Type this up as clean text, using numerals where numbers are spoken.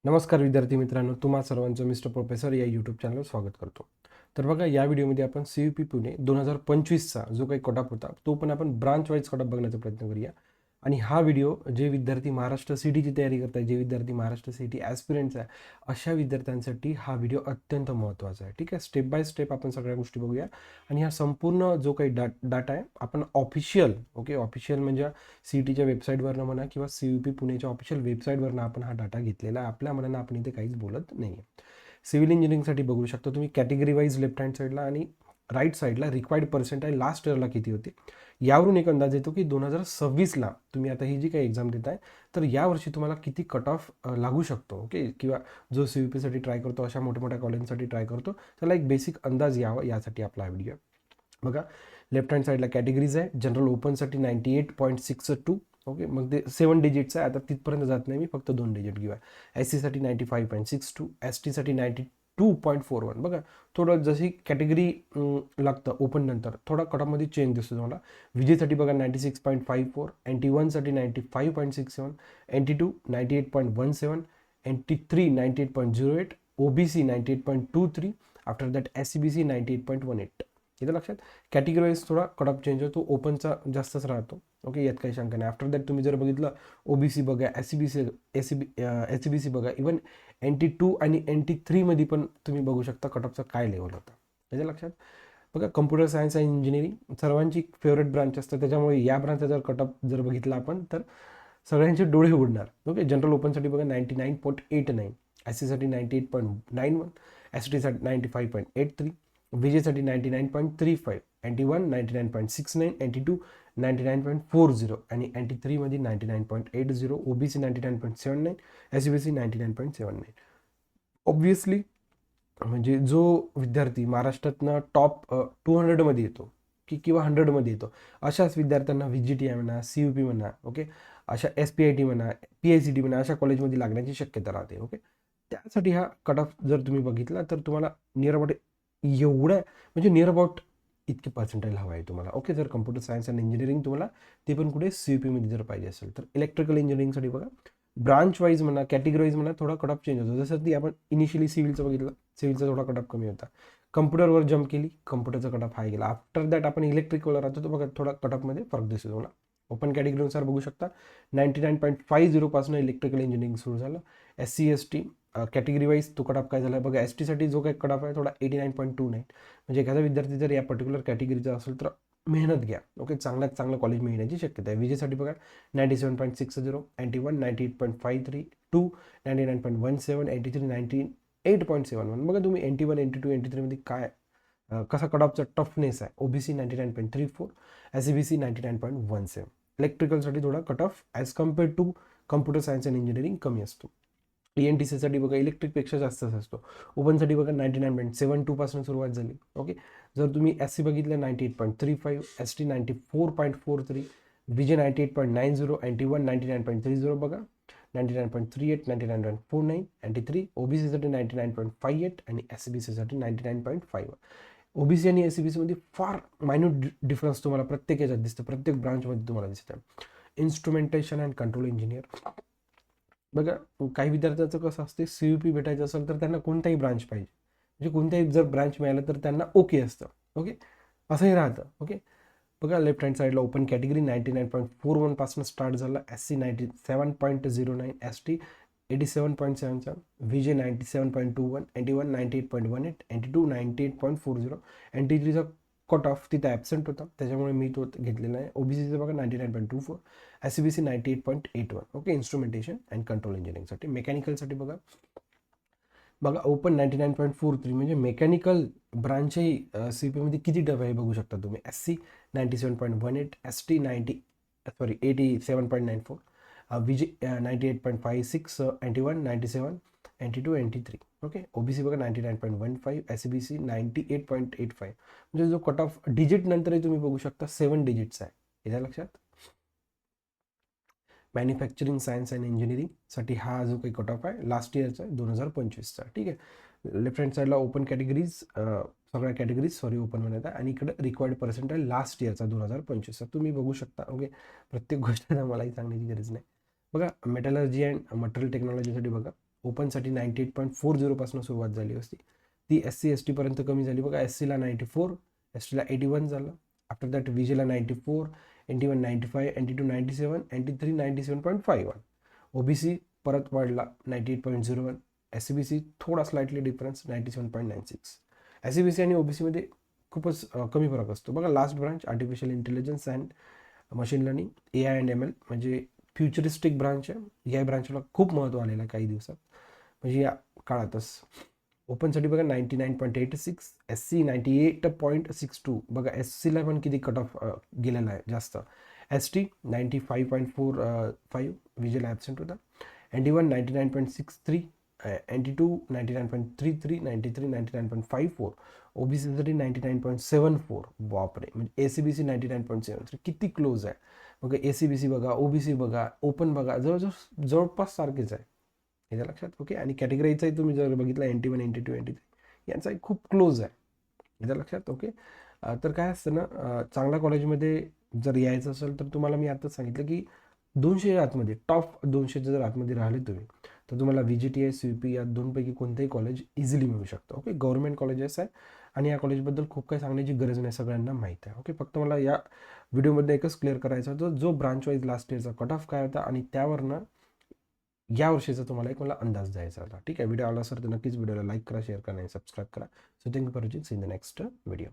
नमस्कार विद्यार्थी मित्रांनो, तुम्हा सर्वांचं मिस्टर प्रोफेसर या यूट्यूब चॅनलवर स्वागत करतो. तर बघा, या व्हिडिओमध्ये आपण CUP पुणे 2025चा जो काही कट ऑफ होता तो पण आपण ब्रांच वाईज कट ऑफ बघण्याचा प्रयत्न करूया. आणि हा व्हिडिओ जे विद्यार्थी महाराष्ट्र CETची तयारी करत आहे, जे विद्यार्थी महाराष्ट्र CET ॲस्पिरंट्स आहे, अशा विद्यार्थ्यांसाठी हा व्हिडिओ अत्यंत महत्त्वाचा आहे. ठीक आहे, स्टेप बाय स्टेप आपण सगळ्या गोष्टी बघूया. आणि हा संपूर्ण जो काही डाटा आहे आपण ऑफिशियल ऑफिशियल म्हणजे CETच्या वेबसाईटवरनं म्हणा किंवा CUP पुणेच्या ऑफिशियल वेबसाईटवरनं आपण हा डाटा घेतलेला आहे. आपल्या मनानं आपण इथे काहीच बोलत नाही आहे. सिव्हिल इंजिनिअरिंगसाठी बघू शकता तुम्ही कॅटेगरी वाईज लेफ्ट हँड साईडला आणि राईट साईडला रिक्वायर्ड पर्सेंटाईल लास्ट इयरला किती होते. यावरून एक अंदाज येतो की 2026ला तुम्ही आता ही जी काही एक्झाम देताय तर यावर्षी तुम्हाला किती कट ऑफ लागू शकतो. किंवा जो CUPसाठी ट्राय करतो, अशा मोठ्या मोठ्या कॉलेजसाठी ट्राय करतो, त्याला एक बेसिक अंदाज यावा यासाठी आपला हा व्हिडिओ. बघा, लेफ्ट हँड साईडला कॅटेगरीज आहे. जनरल ओपनसाठी 98.62. मग ते 7 डिजिटचं आहे. आता तिथपर्यंत जात नाही मी, फक्त 2 डिजिट घेऊया. SCसाठी 95.62, STसाठी 92.41. बघा, थोडं जशी कॅटेगरी लागतं ओपन नंतर थोडा कटऑफमध्ये चेंज दिसतो तुम्हाला. विजेसाठी बघा 96.54, NT1साठी 95.67, NT2 98.17, NT3 98.08, OBC 98.23, after that SCBC 98.18. इथं लक्षात, कॅटेगरी वाईज थोडा कट ऑफ चेंज होतो, ओपनचा जास्तच राहतो. यात काही शंका नाही. आफ्टर दॅट तुम्ही जर बघितलं OBC बघा, SCBC बघा, इवन NT2 आणि NT3 मध्ये पण तुम्ही बघू शकता कट ऑफचा काय लेवल होता. याच्या लक्षात. बघा, कम्प्युटर सायन्स आणि इंजिनिअरिंग सर्वांची फेवरेट ब्रांच असतं, त्याच्यामुळे या ब्रांचचा जर कट ऑफ जर बघितला आपण तर सगळ्यांचे डोळे उघडणार. जनरल ओपनसाठी बघा 99.89, SCसाठी 98.91, STसाठी 95.83, विजेसाठी 99.35, NT1 99.69, NT2 99.40 आणि NT3मध्ये 99.80, OBC 99.79, SCBC 99.79. ऑब्व्हियसली म्हणजे जो विद्यार्थी महाराष्ट्रातनं टॉप 200मध्ये येतो किंवा 100मध्ये येतो, अशाच विद्यार्थ्यांना VGTI म्हणा, CUP म्हणा, अशा SPIT म्हणा, PICT म्हणा, अशा कॉलेजमध्ये लागण्याची शक्यता राहते. त्यासाठी हा कट ऑफ जर तुम्ही बघितला तर तुम्हाला नियर अबाउट एवढं म्हणजे नियर अबाउट इतके पर्सेंटाईल हवं आहे तुम्हाला. जर कम्प्युटर सायन्स आणि इंजिनिअरिंग तुम्हाला ते पण कुठे CUPमध्ये जर पाहिजे असेल तर. इलेक्ट्रिकल इंजिनिअरिंगसाठी बघा, ब्रांच वाईज म्हणा, कॅटेगरी वाईज म्हणा, थोडा कट ऑफ चेंज होतो. जसं की आपण इनिशियली सिव्हिलचं बघितलं, सिव्हिलचा थोडा कट ऑफ कमी होता. कम्प्युटरवर जम्प केली, कम्प्युटरचा कट ऑफ हाय गेला. आफ्टर दॅट आपण इलेक्ट्रिकवर राहतो, तो बघा थोडा कट ऑफमध्ये फरक दिसतो तुम्हाला. ओपन कॅटेगरीनुसार बघू शकता 99.50 पासून इलेक्ट्रिकल इंजिनिअरिंग सुरू झालं. SC ST कॅटेगरी वाईज तो कट ऑफ काय झाला बघा. STसाठी जो काही कट ऑफ आहे थोडा 89.29. म्हणजे एखादा विद्यार्थी जर या पर्टिक्युलर कॅटेगरीचा असेल तर मेहनत घ्या. चांगल्यात चांगलं कॉलेज मिळण्याची शक्यता आहे. विजेसाठी बघा 97.60, NT1 98.53, 2 99.17, NT3 98.71. बघा तुम्ही NT1, NT2, NT3 मध्ये काय कसा कट ऑफचा टफनेस आहे. OBC 99.34, SCBC 99.17. इलेक्ट्रिकलसाठी थोडा cut off as compared to computer science and engineering कमी असतो. ENTCसाठी बघा इलेक्ट्रिकपेक्षा जास्तच असतो. ओपनसाठी बघा 99.72 पासून सुरुवात झाली. जर तुम्ही SC बघितलं 98.35, ST 94.43, विजे 98.90, NT1 99.30 बघा, 99.38, 99.49, NT3, OBCसाठी 99.58 आणि SCBCसाठी 99.5. OBC आणि SCBC मध्ये फार मायन्यूट डिफरन्स तुम्हाला प्रत्येक याच्यात दिसतं, प्रत्येक ब्रांचमध्ये तुम्हाला दिसतं. इन्स्ट्रुमेंटेशन अँड कंट्रोल इंजिनियर बघा, काही विद्यार्थ्यांचं कसं असते, CUP भेटायचं असेल तर त्यांना कोणताही ब्रांच पाहिजे. म्हणजे कोणत्याही जर ब्रांच मिळालं तर त्यांना ओके असतं. असंही राहतं. बघा, लेफ्ट हँड साईडला ओपन कॅटेगरी 99.41 पासून स्टार्ट झाला. SC 97.09, ST 87.77, VJ 97.21, NT1 98.18, NT2 98.40, NT3चा cut off तिथं ॲबसेंट होता, त्याच्यामुळे मी तो घेतलेला आहे. OBCचं बघा 99.24, SCBC 98.81. इन्स्ट्रुमेंटेशन अँड कंट्रोल इंजिनिअरिंगसाठी. मेकॅनिकलसाठी बघा ओपन 99.43, म्हणजे मेकॅनिकल ब्रांचही CUPमध्ये किती टफ आहे बघू शकता तुम्ही. SC 97.18, ST 87.94, VJ 98.56, NT1 97, NT2 NT3. OBC बघा 99.15, SCBC 98.85. म्हणजे जो कट ऑफ डिजिट नंतरही तुम्ही बघू शकता 7 डिजिटचा आहे. याच्या लक्षात. मॅन्युफॅक्चरिंग सायन्स अँड इंजिनिअरिंगसाठी हा जो काही कट ऑफ आहे लास्ट इयरचा आहे 2025चा. ठीक आहे. लेफ्ट हँड साईडला ओपन कॅटेगरीज, सगळ्या कॅटेगरीज ओपन म्हणत आहे, आणि इकडे रिक्वायर्ड पर्सेंटाईल लास्ट इयरचा 2025चा तुम्ही बघू शकता. प्रत्येक गोष्ट मलाही सांगण्याची गरज नाही. बघा, मेटलर्जी अँड मटेरियल टेक्नॉलॉजीसाठी बघा ओपनसाठी 98.40 पासून सुरुवात झाली असती, ती SC ST पर्यंत कमी झाली बघा. SCला 94, STला 81 झालं. After that VJला 94, NT1 95, NT2 97, NT3 97.51. OBC परत वाढला 98.01. SCBC थोडा स्लाइटली डिफरन्स 97.96. SCBC आणि OBC मध्ये खूपच कमी फरक असतो बघा. Last branch artificial intelligence and machine learning, AI and ML म्हणजे फ्युचरिस्टिक ब्रांच आहे. या ब्रांचला खूप महत्त्व आलेलं आहे काही दिवसात, म्हणजे या काळातच. ओपनसाठी बघा 99.86, SC 98.62 बघा. SCला पण किती कट ऑफ गेलेला आहे जास्त. ST 95.45, विजेला ॲबसेंट होता. NT1 99.63, NT2 99.33, NT3 99.54, OBCसाठी 99.74. बापरे, म्हणजे ACBC 99.73. किती क्लोज आहे बघा. ACBC बघा, OBC बघा, ओपन बघा, जवळपास सारखेच आहे, याच्या लक्षात. ओके, आणि कॅटेगरीचाही तुम्ही जर बघितला NT1, NT2, NT3 यांचाही खूप क्लोज आहे, याच्या लक्षात. ओके, तर काय असतं ना, चांगल्या कॉलेजमध्ये जर यायचं असेल तर तुम्हाला मी आताच सांगितलं की 200 आतमध्ये, टॉप 200 जर आतमध्ये राहिले तुम्ही, तर तुम्हाला VGTI CUP या दोनपैकी कोणतेही कॉलेज इझिली मिळू शकतं. ओके, गव्हर्नमेंट कॉलेजेस आहे आणि या कॉलेजबद्दल खूप काही सांगण्याची गरज नाही, सगळ्यांना माहीत आहे. ओके, फक्त मला या व्हिडिओमध्ये एकच क्लिअर करायचं होतं, जो ब्रांच वाईज लास्ट इयरचा कट ऑफ काय होता आणि त्यावरनं या वर्षीचा तुम्हाला एक मला अंदाज द्यायचा होता. ठीक आहे, व्हिडिओ आवडला असेल तर नक्कीच व्हिडिओला लाईक करा, शेअर करा आणि सबस्क्राईब करा. So thank you for watching. See in the next video.